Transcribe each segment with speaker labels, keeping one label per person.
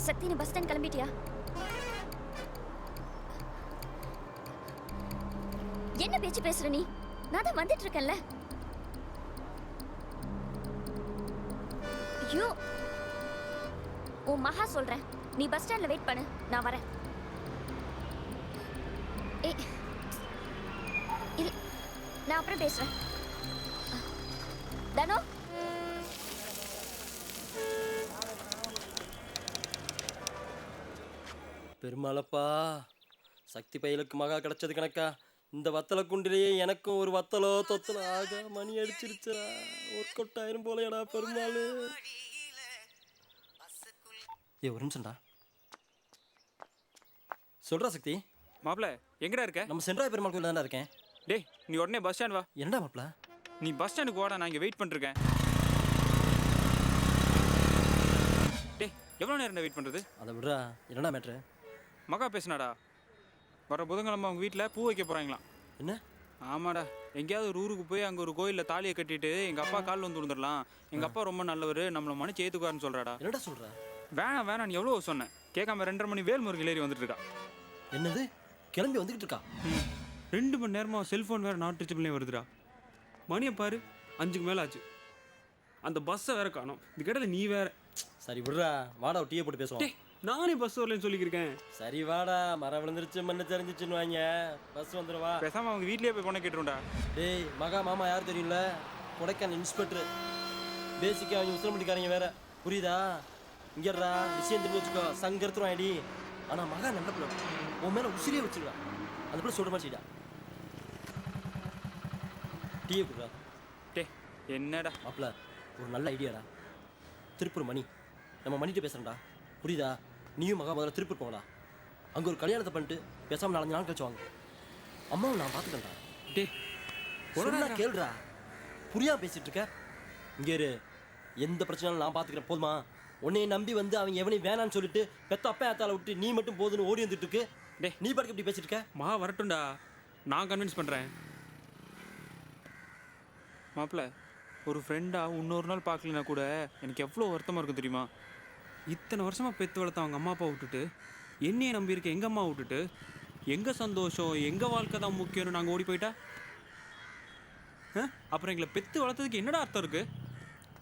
Speaker 1: சக்தி, நீ bus stand கிளம்பிட்டியா? என்ன பேச்சு பேசுற நீ? நான் தான் வந்துட்டு இருக்கேன்ல. ஐயோ, உன் மகா சொல்றேன், நீ பஸ் ஸ்டாண்ட்ல வெயிட் பண்ணு, நான் வரேன். இல்ல, நான் அப்புறம் பேசுறேன். தனோ,
Speaker 2: பெருமாளப்பா, சக்தி பையலுக்கு மகா கிடைச்சது கணக்கா? இந்த வத்தலை குண்டிலேயே எனக்கும் ஒரு வத்தலோ தொத்தலோ ஆக மணி அடிச்சிருச்சா? ஒர்க் அவுட் ஆயிரும் போலையடா பெருமாள். ஒரு நிமிஷம்டா. சொல்றா சக்தி.
Speaker 3: மாப்பிள்ள எங்கடா இருக்க?
Speaker 2: நம்ம சென்ட்ராய் பெருமாள் கோயில் தானே இருக்கேன்.
Speaker 3: டேய், நீ உடனே பஸ் ஸ்டாண்ட் வா.
Speaker 2: என்னடா மாப்பிள்ள?
Speaker 3: நீ பஸ் ஸ்டாண்டுக்கு வாடா, நான் இங்கே வெயிட் பண்ணிருக்கேன். டேய், எவ்வளோ நேரம் வெயிட் பண்ணுறது?
Speaker 2: அதை விடுறா. என்னடா மேட்ரு?
Speaker 3: மகா பேசினாடா, வர புதன்கிழமை அவங்க வீட்டில் பூ வைக்க போகிறாங்களாம்.
Speaker 2: என்ன?
Speaker 3: ஆமாடா, எங்கேயாவது ஒரு ஊருக்கு போய் அங்கே ஒரு கோயிலில் தாலியை கட்டிட்டு எங்கள் அப்பா காலில் வந்து விழுந்துடலாம். எங்கள் அப்பா ரொம்ப நல்லவர், நம்மளை மன்னிச்சு ஏற்றுக்குவாருன்னு சொல்கிறாடா.
Speaker 2: என்னடா சொல்கிற?
Speaker 3: வேணாம் வேணான்னு எவ்வளோ சொன்னேன், கேட்காம 2:30 மணி வேல்முருகன் ஏறி வந்துட்டு இருக்கா.
Speaker 2: என்னது? கிளம்பி வந்துக்கிட்டு இருக்கா?
Speaker 3: 2 மணி நேரமாக செல்ஃபோன் வேறு நாட் ரீச்சபிள்லேயே வருதுடா. மணியை பாரு, 5க்கு மேலே ஆச்சு. அந்த பஸ்ஸை வேற காணோம். இது கேட்டல நீ வேற.
Speaker 2: சரி விடுறா, வாடா டீயை போட்டு பேசுவோம்.
Speaker 3: நானே பஸ் வரலன்னு சொல்லியிருக்கேன்.
Speaker 2: சரி வாடா, மரம் விழுந்துருச்சு மண்ணு தெரிஞ்சிச்சுன்னு வாங்க, பஸ் வந்துடுவா.
Speaker 3: பேசாமல் அவங்க வீட்லேயே போய் பொண்ணை கேட்டுருண்டா.
Speaker 2: டேய் மகா மாமா யார் தெரியும்ல? கொடைக்கானல் இன்ஸ்பெக்டர். பேசிக்காக அவங்க உசிலம்பட்டிக்காரங்க வேற, புரியுதா? இங்கேறா விஷயம் தெரிஞ்சு வச்சுக்கோ, சங்கரத்துரும் ஆயிடி. ஆனால் மகா நல்ல பிள்ளை, உன் மேலே உசிரியே வச்சுருவா. அந்த பிள்ளை சொல்கிற மாதிரி செய்டா. டீயை கொடுறா.
Speaker 3: டே என்னடா
Speaker 2: மாப்பிள்ள, ஒரு நல்ல ஐடியாடா. திருப்பூர் மணி, நம்ம மணிட்டு பேசுகிறேன்டா, புரியுதா? நீயும் மகா முதல்ல திருப்பூர் போங்கடா. அங்கே ஒரு கல்யாணத்தை பண்ணிட்டு பேசாமல் 4 நாள் கழிச்சு வாங்க. அம்மாவை நான் பார்த்துக்கேன்டா.
Speaker 3: டே
Speaker 2: ஒழுங்கா கேளுடா. புரியாம பேசிட்டு இருக்க. இங்கே எந்த பிரச்சனையும் நான் பார்த்துக்கிறேன், போதுமா? உன்னைய நம்பி வந்து அவங்க எவனையும் வேணான்னு சொல்லிட்டு பெத்த அப்பா ஏத்தால விட்டு நீ மட்டும் போதுன்னு ஓடி வந்துட்டு இருக்கு.
Speaker 3: டே
Speaker 2: நீ பாட்டுக்கு இப்படி பேசிட்டு இருக்க.
Speaker 3: மா வரட்டும்டா, நான் கன்வின்ஸ் பண்ணுறேன். மாப்பிள்ள, ஒரு ஃப்ரெண்டாக இன்னொரு நாள் பார்க்கலனா கூட எனக்கு எவ்வளோ வருத்தமாக இருக்கும் தெரியுமா? இத்தனை வருஷமாக பெற்று வளர்த்த அவங்க அம்மா அப்பா விட்டுட்டு, என்னையே நம்பியிருக்க எங்கள் அம்மா விட்டுட்டு, எங்கள் சந்தோஷம் எங்கள் வாழ்க்கை தான் முக்கியம்னு நாங்கள் ஓடி போயிட்டா அப்புறம் எங்களை பெற்று வளர்த்ததுக்கு என்னடா அர்த்தம் இருக்குது?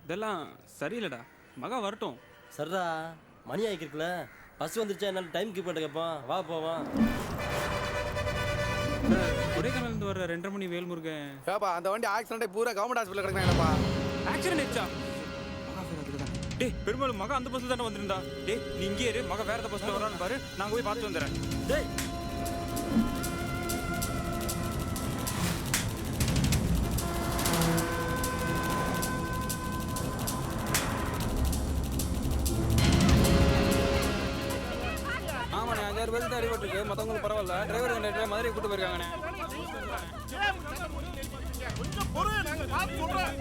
Speaker 3: இதெல்லாம் சரியில்லைடா. மகா வரட்டும்.
Speaker 2: சரிடா, மணி ஆகிருக்குல்ல, பஸ் வந்துருச்சா என்னால் டைம் கீப் பண்ண கேட்பான். வா போவான்.
Speaker 3: கொடைக்கானலேருந்து வர 2:30 மணி வேல்முருகன்.
Speaker 4: ஏப்பா அந்த வண்டி ஆக்சிடென்ட் பூரா கவர்மெண்ட் ஹாஸ்பிட்டல் கிடக்குறாங்கப்பா.
Speaker 3: ஆக்சிடென்ட் ஆயிடுச்சா? மகா பேர் அதுக்கு தான். டேய் பெருமாள், மகா அந்த பஸ்ஸில் தானே வந்துருந்தா. டேய் நீ இங்கே இரு, மகா வேற எந்த பஸ்ஸில் வரான்னு பாரு, நாங்கள் போய் பார்த்து வந்துடுறேன்.
Speaker 2: டேய்
Speaker 4: ஆமாண்ணே, 5-6 பேருக்கு அடிபட்டுருக்கு. மற்றவங்களுக்கு பரவாயில்ல. டிரைவர் கண்டக்டர் மதுரை கூட்டு போயிருக்காங்கண்ணே.
Speaker 5: கொஞ்சம் பொறு, நாங்க பார்த்து சொல்றோம்.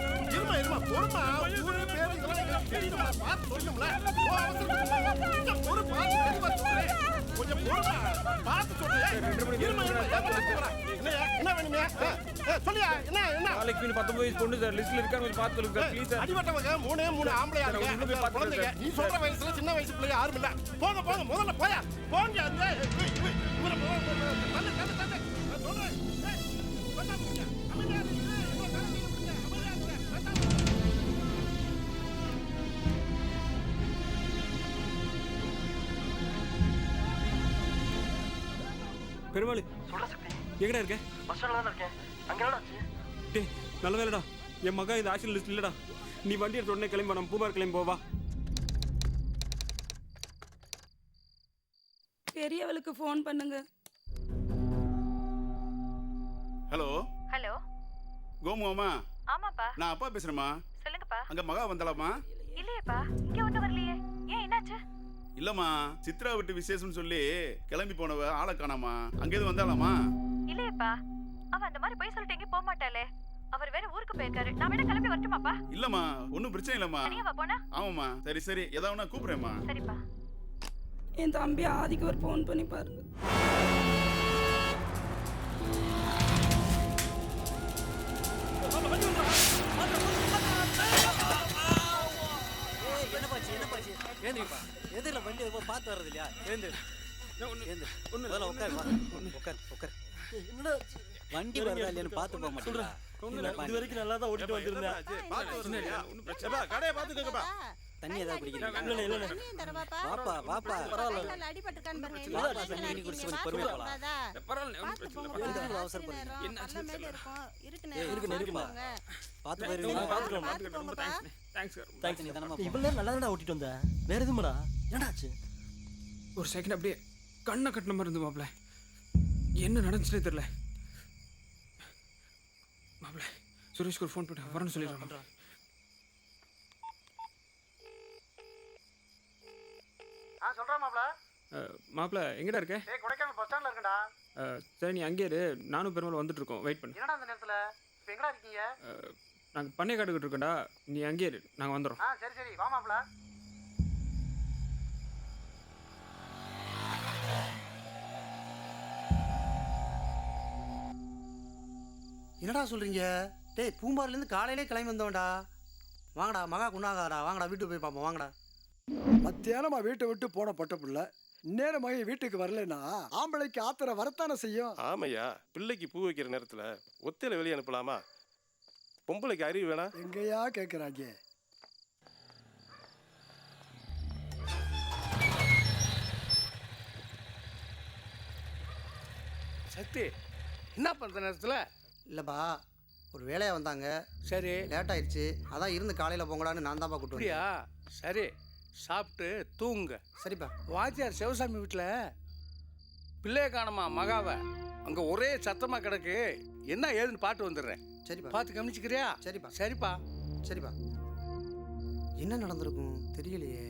Speaker 5: இருமா பொறுமா, ஊரு பேரு இதெல்லாம் தெரியுமா? பார்த்து சொல்லணும்ல. கொஞ்சம் பொறு, பார்த்து தெளிவா சொல்றேன். கொஞ்சம் பொறுமா, பார்த்து சொல்றேன். இருமா என்ன வேணுமே? சொல்லியா என்ன?
Speaker 3: நாளைக்கு 19 வயசு பொண்ணு சார் லிஸ்ட்ல இருக்காங்க, கொஞ்சம் பார்த்து சொல்லுங்க சார் ப்ளீஸ் சார்.
Speaker 5: அடிபட்டவங்க 3 ஆம்பளையா இருக்காங்க. குழந்தைங்க, நீ சொல்ற வயசுல சின்ன வயசு பிள்ளை யாரும் இல்ல. போங்க முதல்ல போயா போங்க. அந்த இவரை தந்து நான் சொல்றேன்.
Speaker 3: பெருமாள்
Speaker 2: சொல்ற சக்தி.
Speaker 3: எங்கடா இருக்க?
Speaker 2: பஸ் ஸ்டாண்ட்ல தான் இருக்கேன். அங்கே என்னடா ஆச்சு?
Speaker 3: டேய் நல்ல வேலைடா, என் மகா இந்த ஆக்சிடென்ட் லிஸ்ட் இல்லடா. நீ வண்டி எடுத்து உடனே கிளம்பி நம்ம பூபார் கிளம்பி போவா.
Speaker 6: பெரியவளுக்கு ஃபோன் பண்ணுங்க.
Speaker 5: Hello
Speaker 1: hello.
Speaker 5: கோமுமா.
Speaker 1: ஆமாப்பா.
Speaker 5: நான் அப்பா பேசுறேம்மா.
Speaker 1: சொல்லுங்கப்பா.
Speaker 5: அங்க மகா வந்தாலாமா?
Speaker 1: இல்லையேப்பா, இங்க ஒண்ணு வரலையே. ஏன், என்னாச்சு?
Speaker 5: இல்லம்மா, சித்ரா விட்டு விசேஷம்னு சொல்லி கிளம்பி போனவ ஆளை காணாமா? அங்கேயும் வந்தாலாமா?
Speaker 1: இல்லையேப்பா, அவ அந்த மாதிரி போய் சொல்லிட்டு எங்கேயும் போக மாட்டாளே. அவர் வேற ஊருக்கு போயிருக்காரு. நான் வேணா கிளம்பி வரட்டுமாப்பா?
Speaker 5: இல்லம்மா, ஒன்றும் பிரச்சனை இல்லம்மா.
Speaker 1: தனியாவா போனா?
Speaker 5: ஆமாம்மா. சரி ஏதாவது நான் கூப்பிடுறேம்மா.
Speaker 1: சரிப்பா.
Speaker 6: என் தம்பி ஆதிக்கு ஒரு ஃபோன் பண்ணி பாருங்க.
Speaker 7: என்னப்பாச்சு ஏந்திரிப்பா எதிரில் வண்டி எதுவும் பார்த்து வர்றது இல்லையா ஏந்து உட்கார் உட்கார்
Speaker 2: என்னடா
Speaker 7: வண்டி வருதா இல்லையான்னு பார்த்து போக மாட்டேங்கிறா
Speaker 2: இது வரைக்கும் நல்லா தான் ஓட்டிட்டு வந்திருந்தேன்.
Speaker 5: கடையை பார்த்துக்கோங்கப்பா.
Speaker 7: தண்ணி ஏதாவது குடிக்கிறீங்க பாப்பா பாப்பா பாப்பா தண்ணி குடிச்சு கொஞ்சம் பொறுமையா போலாம் இருக்குப்பா பார்த்து போயிருவீங்க
Speaker 2: தேங்க்ஸ் நீ தானே இவ்வளவு நேரம் நல்லா தான் ஓட்டிட்டு வந்த. வேற எதுவும்டா என்னடாச்சு?
Speaker 3: ஒரு செகண்ட் அப்படியே கண்ணை கட்டின மாதிரி இருந்து மாப்பிள்ள. என்ன நடந்துச்சுனே தெரியல மாப்பிள்ள. சுரேஷ்க்கு ஒரு ஃபோன் போட்டு வரணும்னு சொல்லிடுறேன்.
Speaker 8: சொல்கிறேன் மாப்பிள.
Speaker 3: மாப்பிள்ள எங்கடா இருக்க?
Speaker 8: கொடைக்கானல் பஸ் ஸ்டாண்டில் இருக்கேன்டா.
Speaker 3: சரி நீ அங்கேயே இரு, நானும் பெருமாள் வந்துட்டு இருக்கோம், வெயிட் பண்ணு.
Speaker 8: என்னடா அந்த நேரத்தில் இப்போ எங்கடா இருக்கீங்க?
Speaker 3: நாங்கள் பண்ணை காட்டுக்கிட்டு இருக்கோம்டா, நீ அங்கேயே இரு, நாங்கள் வந்துடுறோம்.
Speaker 8: சரி வா மாப்பிள.
Speaker 9: என்னடா சொல்கிறீங்க? டேய் பூம்பாரிலேருந்து காலையிலே கிளம்பி வந்தோம்டா. வாங்கடா மகா குண்டாகாடா, வாங்கடா வீட்டுக்கு போய் பார்ப்போம் வாங்கடா.
Speaker 10: மத்தியானமா வீட்டை விட்டு போன பொட்ட பிள்ளை நேரமாக வீட்டுக்கு வரலன்னா ஆம்பளைக்கு ஆத்திர வரத்தானே செய்யும்.
Speaker 5: ஆமையா, பிள்ளைக்கு பூ வைக்கிற நேரத்தில் ஒத்தையில வெளியே அனுப்பலாமா? பொம்பளைக்கு அறிவு வேணா?
Speaker 10: எங்கேயா கேட்குறாங்க.
Speaker 8: சக்தி என்ன பண்ணுற நேரத்தில்?
Speaker 9: இல்லைப்பா ஒரு வேலையாக வந்தாங்க,
Speaker 8: சரி
Speaker 9: லேட் ஆயிடுச்சு, அதான் இருந்து காலையில் போங்கடான்னு நான் தான்ப்பா கூப்பிட்டு
Speaker 8: அப்படியா? சரி சாப்பிட்டு தூங்குங்க.
Speaker 9: சரிப்பா.
Speaker 8: வாத்தியார் சிவசாமி வீட்டில் பிள்ளைய காணுமா மகாவை, அங்கே ஒரே சத்தமாக கிடக்கு, என்ன ஏதுன்னு பாட்டு வந்துடுறேன்.
Speaker 9: சரிப்பா.
Speaker 8: பார்த்து கவனிச்சுக்கிறியா?
Speaker 9: சரிப்பா.
Speaker 8: சரிப்பா.
Speaker 9: சரிப்பா. என்ன நடந்திருக்கும் தெரியலையே.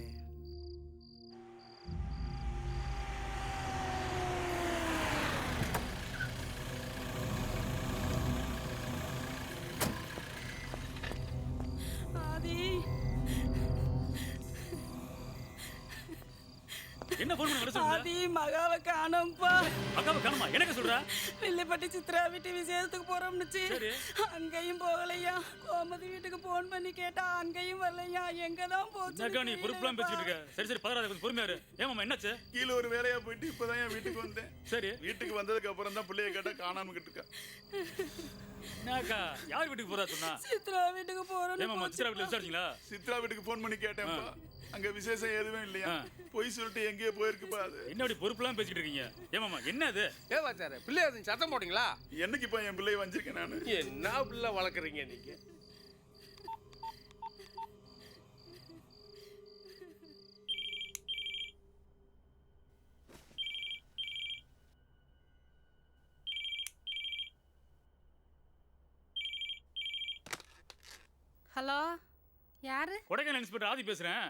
Speaker 3: என்ன ஃபோன் பண்ணி வர சொல்ற?
Speaker 6: ஆதி மகாவை காணோம்ப்பா.
Speaker 3: மகாவை காணோமா? எனக்கு சொல்ற?
Speaker 6: வில்லிப்பட்டி சித்ரா வீட்டு விசேஷத்துக்கு போறோம்னுச்சு, அங்கேயும் போகலையா. கோமதி வீட்டுக்கு போன் பண்ணி கேட்டா அங்கேயும் வரலையா. எங்கதான் போச்சு?
Speaker 3: நீ பொறுப்புலாம் பேசிட்டு இருக்க. சரி பதறாத, கொஞ்சம் பொறுமையா இரு. ஏமாமா என்னாச்சு?
Speaker 5: கீழே ஒரு வேலையா போயிட்டு இப்பதான் என் வீட்டுக்கு வந்தேன்.
Speaker 3: சரி
Speaker 5: வீட்டுக்கு வந்ததுக்கு அப்புறம் தான் பிள்ளைய கேட்டா காணாம கிட்டு
Speaker 3: என்னக்கா யார் வீட்டுக்கு போறா சொன்னா?
Speaker 6: சித்ரா வீட்டுக்கு போறோம்.
Speaker 3: ஏமாமா சித்ரா வீட்டுல விசாரிச்சீங்களா?
Speaker 5: சித்ரா வீட்டுக்கு போன் பண்ணி கேட்டேன்ப்பா, அங்க விசேஷம் எதுவும் இல்லையா, போய் சொல்லிட்டு எங்கேயோ போயிருக்குப்பா. அது
Speaker 3: என்ன அப்படி பொறுப்புலாம் பேசிட்டு இருக்கீங்க? ஏமாமா என்ன அது?
Speaker 8: வாத்தியார் பிள்ளைய சத்தம் போட்டீங்களா?
Speaker 5: என்னைக்கு இப்போ என் பிள்ளைய வந்திருக்கேன் நான்.
Speaker 8: என்ன பிள்ளை வளர்க்குறீங்க நீங்க?
Speaker 11: ஹலோ யாரு?
Speaker 3: கொடைக்கானல் இன்ஸ்பெக்டர் ஆதி பேசுறேன்.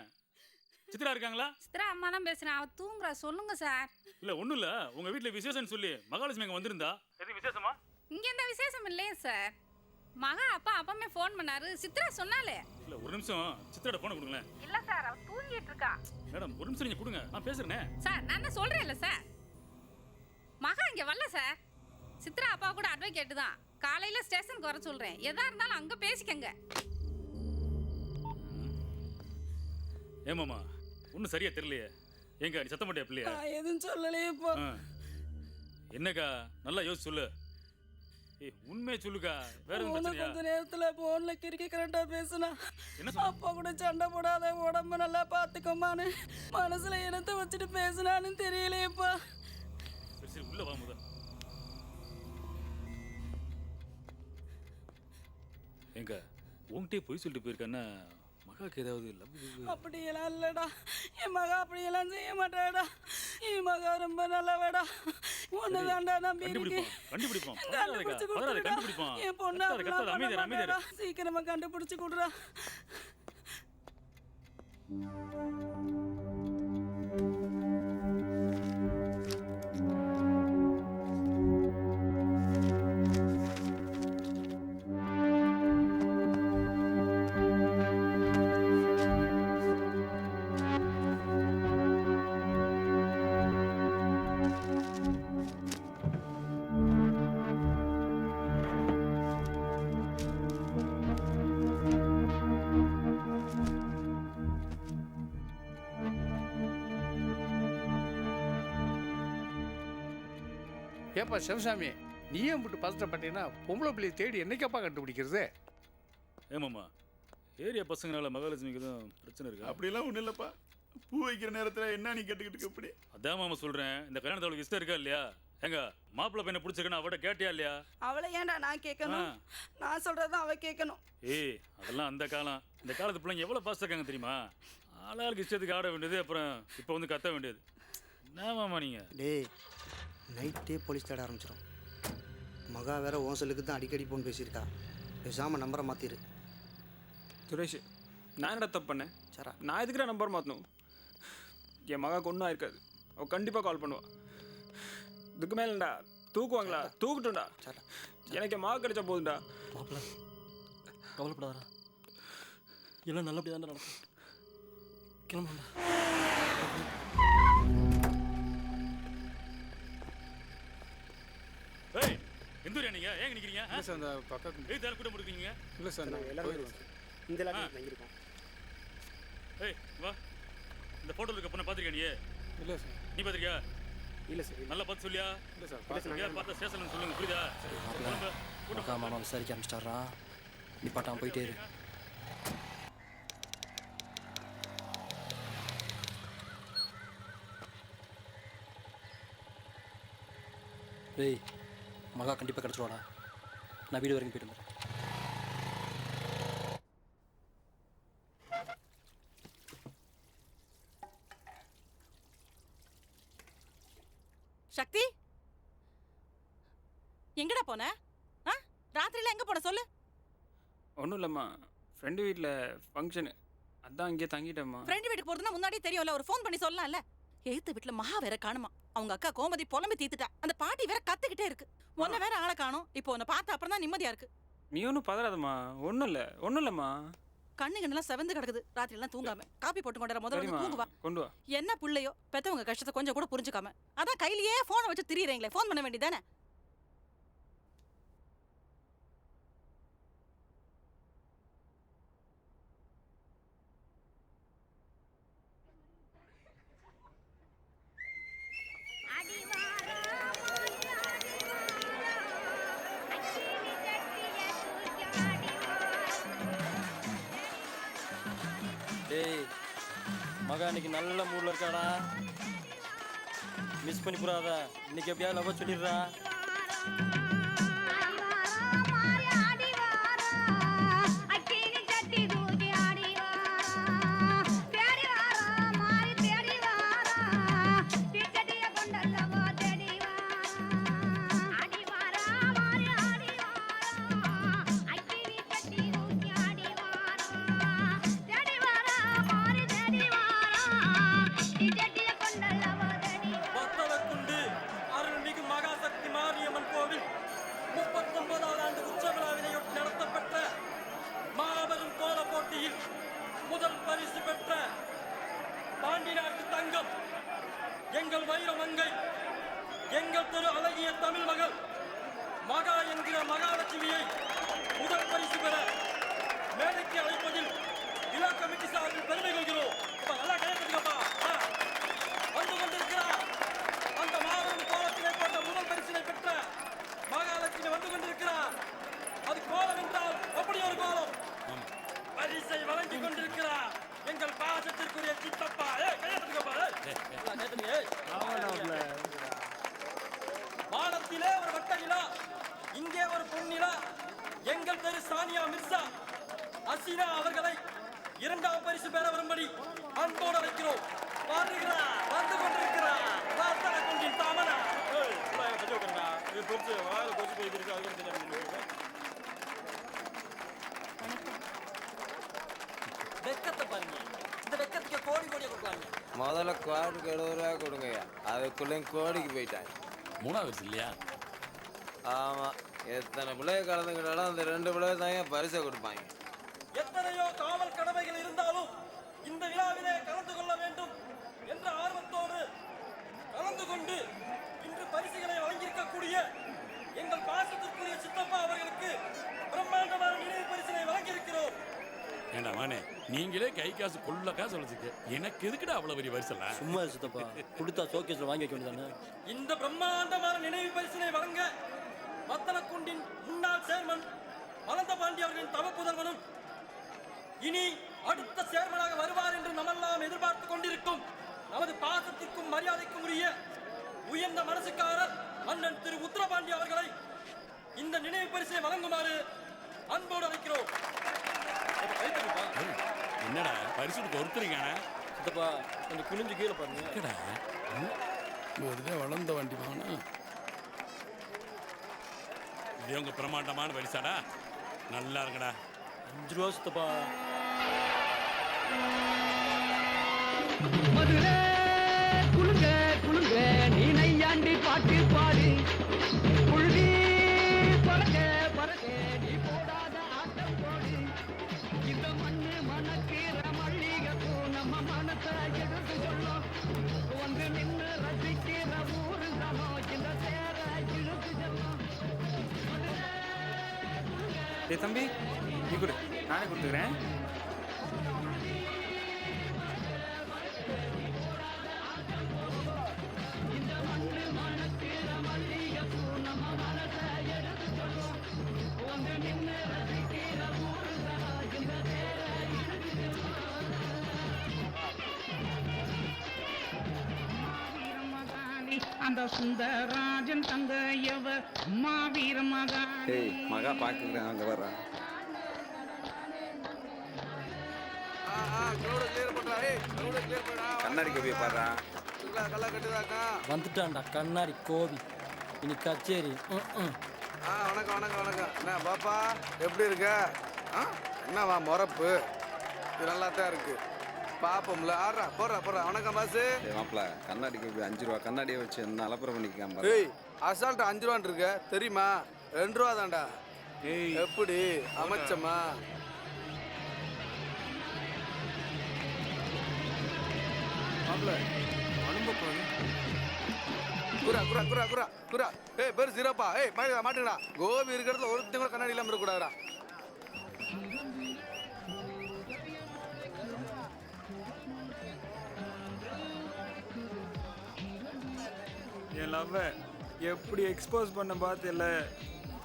Speaker 3: சித்ரா இருக்காங்களா?
Speaker 11: சித்ரா அம்மா தான் பேசுறேன். அவ தூங்குறா, சொல்லுங்க சார்.
Speaker 3: இல்ல ஒண்ணும் இல்ல, உங்க வீட்டுல விசேஷம்னு சொல்லி மகாலட்சுமி அங்க வந்திருந்தா. எது விசேஷமா?
Speaker 11: இங்க எந்த விசேஷம் இல்லையே சார். மகா அப்பமே ஃபோன் பண்ணாரு, சித்ரா சொன்னாலே.
Speaker 3: இல்ல ஒரு நிமிஷம் சித்ராட போனை கொடுங்களேன்.
Speaker 11: இல்ல சார், அவ தூங்கிட்டு இருக்கா.
Speaker 3: மேடம் ஒரு நிமிஷம் நீங்க கொடுங்க, நான் பேசுறேனே.
Speaker 11: சார் நான் தான் சொல்றேன்ல சார், மகா இங்க வரல சார். சித்ரா அப்பா கூட அட்வொகேட் தான், காலையில ஸ்டேஷனுக்கு வர சொல்றேன். எதா இருந்தாலும் அங்க பேசிக்கங்க.
Speaker 3: ஏமாமா ஒன்றும் சரியா தெரியலையே. ஏங்க நீ சத்தம் மாட்டியா பிள்ளையா?
Speaker 6: எதுவும் சொல்லலையே இப்போ.
Speaker 3: என்னக்கா நல்லா யோசிச்சு சொல்லு. உண்மையை சொல்லுக்கா, வேற எதுவும் பிரச்சனையா?
Speaker 6: கொஞ்ச நேரத்துல போன்ல கிறுக்கி கரெக்டா பேசுனா.
Speaker 3: என்ன சொல்ற?
Speaker 6: அப்பா கூட சண்டை போடாத, உடம்ப நல்லா பாத்துக்கோமான்னு மனசுல என்னத்தை வச்சுட்டு பேசுனான்னு தெரியலையேப்பா.
Speaker 3: சரி உள்ள வா முதல். ஏங்க உன்கிட்டே போய் சொல்லிட்டு போயிருக்கான்னா மகாக்கு ஏதாவது லவ்?
Speaker 6: அப்படியெல்லாம் இல்லடா, என் மகா அப்படியெல்லாம் செய்ய மாட்டாடா. என் மகா ரொம்ப நல்லவடா, ஒண்ணுதான்டா நம்பி இருக்கு.
Speaker 3: கண்டுபிடிப்போம்
Speaker 6: என் பொண்ணு சீக்கிரமா கண்டுபிடிச்சு கொடுறா.
Speaker 8: ஏப்பா சிவசாமி நீயே மட்டும் பதட்டப்பட்டீங்கன்னா பொம்பளை பிள்ளையை தேடி என்னைக்கப்பா கண்டுபிடிக்கிறது?
Speaker 12: ஏமாம்மா ஏரியா பசங்களால மகாலட்சுமிக்கு தான் பிரச்சனை இருக்கு.
Speaker 5: அப்படிலாம் ஒன்றும் இல்லைப்பா. பூ வைக்கிற நேரத்தில் என்ன நீ கேட்டுக்கிட்டு எப்படி?
Speaker 12: அதான் மாமா சொல்கிறேன், இந்த கல்யாணத்தை அவளுக்கு இஷ்டம் இருக்கா இல்லையா? எங்க மாப்பிள்ளை பையனை பிடிச்சிருக்கேன்னு அவட்ட கேட்டியா இல்லையா?
Speaker 6: அவளை ஏன்டா நான் கேட்கணும்? நான் சொல்றதான் அவ கேட்கணும்.
Speaker 12: ஏய் அதெல்லாம் அந்த காலம். இந்த காலத்து பிள்ளைங்க எவ்வளோ பாஸ்ட் இருக்காங்க தெரியுமா? ஆளாளுக்கு இஷ்டத்துக்கு ஆட வேண்டியது, அப்புறம் இப்போ வந்து கத்த வேண்டியது. என்ன மாமா நீங்கள்?
Speaker 9: டேய் நைட்டே போலீஸ் தேட ஆரம்பிச்சிடும். மகா வேற உன் செல்லுக்கு தான் அடிக்கடி ஃபோன் பேசியிருக்கா. பேசாமல் நம்பரை மாற்றிடு.
Speaker 3: சுரேஷ், நான் என்னடா தப்பு பண்ணேன்? சரா, நான் எதுக்குற நம்பர் மாற்றணும்? என் மகா ஒன்றும் ஆயிருக்காது. அவள் கண்டிப்பாக கால் பண்ணுவாள். இதுக்கு மேலடா தூக்குவாங்களா? தூக்கட்டும்டா. எனக்கு என் மகா கிடைச்சா போதும்டா.
Speaker 2: மாப்பிள்ள கவலைப்படாதா, எல்லாம் நல்லபடியாக தான் நடக்கும். கிளம்புண்டா.
Speaker 12: ஏய் எந்தூரியா நீங்கள் ஏன் நிற்கிறீங்க?
Speaker 4: இல்லை சார், அந்த பக்கத்து
Speaker 12: ஏய் தேர் கூட முடிக்கிறீங்க?
Speaker 4: இல்லை சார், நாங்கள் எல்லாரும்
Speaker 9: இந்த லாட்ஜில் தங்கியிருக்கோம்.
Speaker 12: ஏய் வா, இந்த ஃபோட்டோவில் இருக்க பொண்ணை பார்த்துருக்கியா நீ?
Speaker 4: இல்லை சார்.
Speaker 12: நீ பார்த்துருக்கியா?
Speaker 4: இல்லை சார்.
Speaker 12: நல்லா பார்த்து சொல்லியா?
Speaker 4: இல்லை சார்.
Speaker 12: யார் பார்த்தா ஸ்டேஷன் சொல்லுங்க, புரியுதா?
Speaker 2: மகா மாமா விசாரிக்க ஆரம்பிச்சிட்டாரா? நீ பாட்டான் போயிட்டே இரு. டேய் மகா கண்டிப்பாக கிடச்சிருவாடா. நான் வீடு வரைக்கும் போயிட்டு வந்துடுறேன்.
Speaker 6: சக்தி எங்கடா போன? ராத்திரியில எங்க போன சொல்லு.
Speaker 3: ஒன்றும் இல்லைம்மா, ஃப்ரெண்டு வீட்டில் ஃபங்க்ஷனு, அதான் இங்கே தங்கிட்டேம்மா.
Speaker 6: ஃப்ரெண்டு வீட்டுக்கு போறதுன்னா முன்னாடியே தெரியும்ல, ஒரு ஃபோன் பண்ணி சொல்லலாம்ல. எழுத்து வீட்டுல மகா வேற காணுமா. அவங்க அக்கா கோமதி புலம்பி தீத்துட்டா. அந்த பாட்டி வேற கத்துக்கிட்டே இருக்கு. உன்னை வேற ஆளை காணும். இப்போ உன்னை பார்த்த அப்புறம் தான் நிம்மதியா இருக்கு.
Speaker 3: நீ ஒன்றும் பதறாதம்மா, ஒன்றும் இல்லைம்மா.
Speaker 6: கண்ணு கண்ணெல்லாம் செவந்து கிடக்குது. ராத்திரிலாம் தூங்காம காப்பி போட்டு கொண்டு வர முதல்ல
Speaker 3: சரிம்மா,
Speaker 6: தூங்குவா.
Speaker 3: கொண்டு வா.
Speaker 6: என்ன புள்ளையோ பெத்தவங்க கஷ்டத்தை கொஞ்சம் கூட புரிஞ்சுக்காம அதான் கையிலேயே போனை வச்சு திரியறீங்களே. ஃபோன் பண்ண வேண்டியதானே?
Speaker 2: டேய் மகா இன்னைக்கு நல்ல மூடில் இருக்காடா. மிஸ் பண்ணி போடாத. இன்னைக்கு எப்படியாவது லவ் சொல்லிடுறா. முதல் பரிசு பெற்ற பாண்டி நாட்டு தங்கம், எங்கள் வைர மங்கை, எங்கள் திரு அழகிய தமிழ் மகள் மகா என்கிற மகாலட்சுமியை முதல் பரிசு பெற மேடைக்கு அழைப்பதில் விழா கமிட்டி சார்பில் பெருமை கொள்கிறோம். நல்லா கேட்குதுப்பா. வந்து கொண்டிருக்கிறார் அந்த மாபெரும் கோலத்திலே போட்ட முதல் பரிசினை பெற்ற மகாலட்சுமி வந்து கொண்டிருக்கிறார். அது கோலம் என்றால் அப்படி ஒரு கோலம். பரிசை வழங்கி கொண்டிருக்கிறார் எங்கள் பாசத்திற்குரிய சித்தப்பா. வானத்திலே ஒரு வட்ட நிலா, இங்கே ஒரு பொன்னிலா. எங்கள் தெரு சானியா மிர்சா அசினா அவர்களை இரண்டாம் பரிசு பெற வரும்படி அன்போடு அழைக்கிறோம். வருகிறார், வந்து கொண்டிருக்கிறார் கொண்டின் தாமனா. வெக்கத்தை பாருங்க. இந்த வெக்கத்துக்கு கோடி கோடியை கொடுப்பாங்க.
Speaker 13: முதல்ல கோடிக்கு 70 ரூபா கொடுங்கய்யா. அதுக்குள்ளேயும் கோடிக்கு போயிட்டாங்க.
Speaker 12: 3வது இல்லையா?
Speaker 13: ஆமாம், எத்தனை பிள்ளைய கலந்துக்கிட்டாலும் அந்த 2 பிள்ளைய தாங்க பரிசை கொடுப்பாங்க.
Speaker 2: எத்தனையோ காவல் கடமைகள் இருந்தாலும் இந்த விழாவிலே கலந்து கொள்ள வேண்டும் என்ற ஆர்வத்தோடு கலந்து கொண்டு இன்று பரிசுகளை வழங்கியிருக்கக்கூடிய எங்கள் பாசத்திற்குரிய சித்தப்பா அவர்களுக்கு பிரம்மாண்டமான நினைவு பரிசினை வழங்கியிருக்கிறோம்.
Speaker 12: ஏண்டா மானே, நீங்களே கை காசு கொள்ள காசு வளர்த்துக்க எனக்கு எதுக்குடா அவ்வளவு பெரிய வரிசல
Speaker 2: சும்மா சித்தப்பா கொடுத்தா ஷோகேஸ்ல வாங்கி வைக்க வேண்டியதானே. இந்த பிரம்மாண்டமான நினைவு பரிசினை வழங்க வத்தலக்குண்டின் முன்னாள் சேர்மன் வளர்ந்த பாண்டி அவர்களின் தவ புதல்வனும் இனி அடுத்த சேர்மனாக வருவார் என்று நம்மெல்லாம் எதிர்பார்த்து கொண்டிருக்கும் நமது பாசத்திற்கும் மரியாதைக்கும் உரிய உயர்ந்த மனசுக்காரர் அண்ணன் திரு உத்தரபாண்டி அவர்களை இந்த நினைவு பரிசினை வழங்குமாறு அன்போடு அழைக்கிறோம்.
Speaker 12: என்னடா பரிசுக்கு ஒருத்தருக்கான
Speaker 2: சித்தப்பா கொஞ்சம் குனிஞ்சு கீழே பாருங்க.
Speaker 8: வளர்ந்த வண்டி வாங்கினா
Speaker 12: இது உங்க பிரமாண்டமான பரிசாடா, நல்லா இருக்கடா.
Speaker 2: 5 ரூபா சித்தப்பா.
Speaker 14: மதுரை குலுங்க குலுங்க நீ நையாண்டி பாட்டு பாடு புழுதி பறக்க பறக்க நீ போடாத ஆட்டம் போடு இந்த மண்ணு மணக்கிற மல்லிகை பூ நம்ம மனசை எடுத்து சொல்லும் வந்து நின்று ரசிக்கிற ஊரு சனம் இந்த சேர இழுத்து செல்லும்.
Speaker 3: டேய் தம்பி நீ கொடு, நானே கொடுத்துக்கிறேன்.
Speaker 14: அந்த சுந்தராஜன் தங்கையவ மாவீர மகா
Speaker 4: மகா பார்க்குறேன் அங்கே வர்றான். கண்ணாடி கவியை பாடுறா.
Speaker 2: வந்துட்டான்டா கண்ணாடி கோவி. இனி கச்சேரி.
Speaker 8: வணக்கம் வணக்கம் வணக்கம். என்ன பாப்பா எப்படி இருக்க? என்னவா முறப்பு? இது நல்லா தான் இருக்கு. பாப்போம்ல. ஆடுறா போடுறா போடுறா. வணக்கம் பாசு.
Speaker 4: மாப்பிள்ள கண்ணாடி கவி 5 ரூபா கண்ணாடியை வச்சு என்ன அலப்பறம் பண்ணிக்காம.
Speaker 8: ஏய் அசால்ட்டு 5 ரூபான்னு இருக்க தெரியுமா? 2 ரூபா தான்டா. எப்படி அமைச்சம்மா?
Speaker 3: மாப்பிள்ள அனுபவம்
Speaker 8: குரா குரா குரா குரா குரா. ஏய் பேர் சிறப்பா. ஏய் மாட்டுங்கடா. கோபி இருக்கிறதுல ஒருத்தங்க கூட கண்ணாடி இல்லாமல் இருக்கக்கூடாதுடா.
Speaker 3: என் லவ் எப்படி எக்ஸ்போஸ் பண்ண பார்த்தல.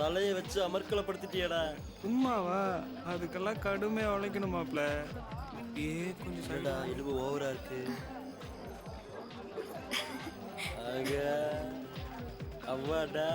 Speaker 2: தலையை வச்சு அமர்க்கலப்படுத்திட்டியடா.
Speaker 3: சும்மாவா? அதுக்கெல்லாம் கடுமையாக உழைக்கணும் மாப்பிள்ள. கொஞ்சம்
Speaker 2: சரிடா, எலும்பு ஓவரா இருக்கு. அவ்வாடா